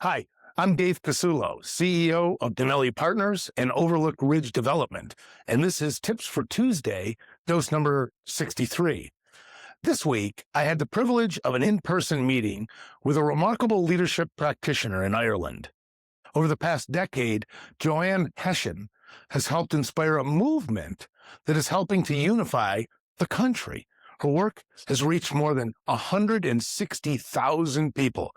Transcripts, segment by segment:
Hi, I'm Dave Casullo, CEO of Daneli Partners and Overlook Ridge Development, and this is Tips for Tuesday, dose number 63. This week, I had the privilege of an in-person meeting with a remarkable leadership practitioner in Ireland. Over the past decade, Joanne Hession has helped inspire a movement that is helping to unify the country. Her work has reached more than 160,000 people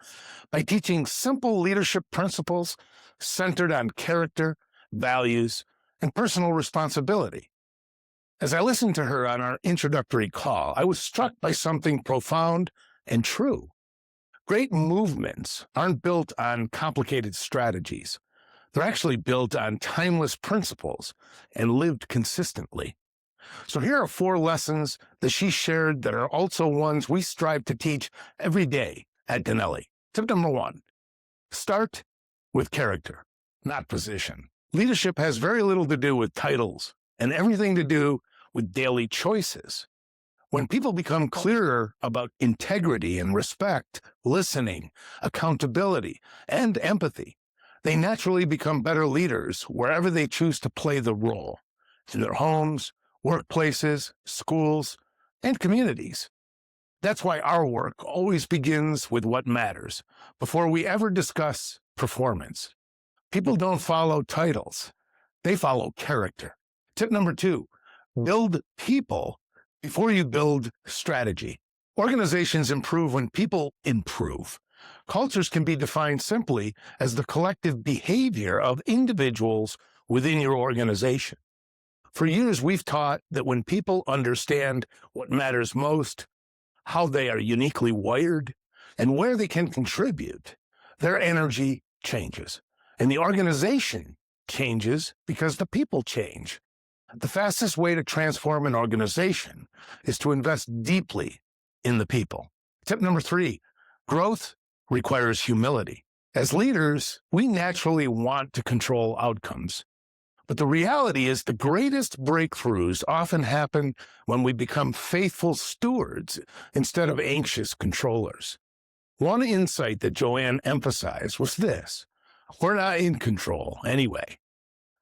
by teaching simple leadership principles centered on character, values, and personal responsibility. As I listened to her on our introductory call, I was struck by something profound and true. Great movements aren't built on complicated strategies. They're actually built on timeless principles and lived consistently. So here are 4 lessons that she shared that are also ones we strive to teach every day at Daneli. Tip number 1, start with character, not position. Leadership has very little to do with titles and everything to do with daily choices. When people become clearer about integrity and respect, listening, accountability, and empathy, they naturally become better leaders wherever they choose to play the role, in their homes, workplaces, schools, and communities. That's why our work always begins with what matters before we ever discuss performance. People don't follow titles. They follow character. Tip number 2, build people before you build strategy. Organizations improve when people improve. Cultures can be defined simply as the collective behavior of individuals within your organization. For years, we've taught that when people understand what matters most, how they are uniquely wired, and where they can contribute, their energy changes. And the organization changes because the people change. The fastest way to transform an organization is to invest deeply in the people. Tip number 3, growth requires humility. As leaders, we naturally want to control outcomes. But the reality is the greatest breakthroughs often happen when we become faithful stewards instead of anxious controllers. One insight that Joanne emphasized was this: we're not in control anyway.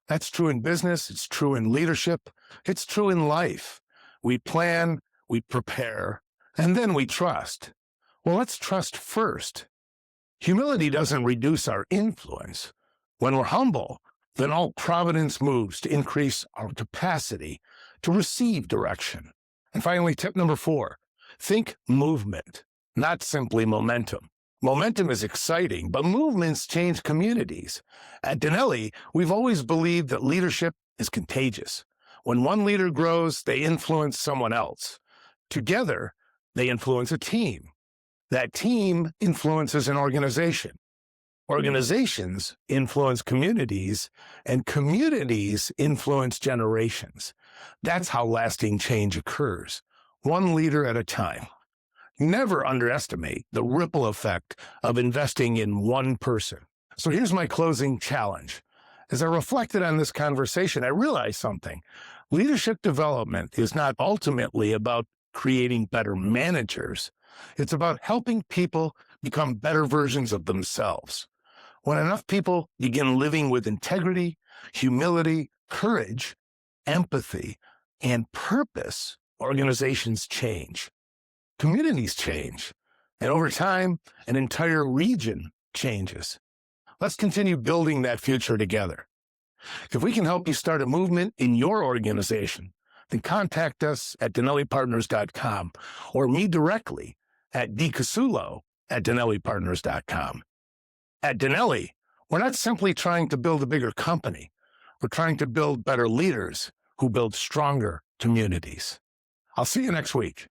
That's true in business, it's true in leadership, it's true in life. We plan, we prepare, and then we trust. Well, let's trust first. Humility doesn't reduce our influence. When we're humble, then all providence moves to increase our capacity to receive direction. And finally, tip number 4, think movement, not simply momentum. Momentum is exciting, but movements change communities. At Daneli, we've always believed that leadership is contagious. When one leader grows, they influence someone else. Together, they influence a team. That team influences an organization. Organizations influence communities, and communities influence generations. That's how lasting change occurs, one leader at a time. Never underestimate the ripple effect of investing in one person. So here's my closing challenge. As I reflected on this conversation, I realized something. Leadership development is not ultimately about creating better managers. It's about helping people become better versions of themselves. When enough people begin living with integrity, humility, courage, empathy, and purpose, organizations change. Communities change. And over time, an entire region changes. Let's continue building that future together. If we can help you start a movement in your organization, then contact us at danelipartners.com or me directly at dcasullo@danelipartners.com. At Daneli, we're not simply trying to build a bigger company. We're trying to build better leaders who build stronger communities. I'll see you next week.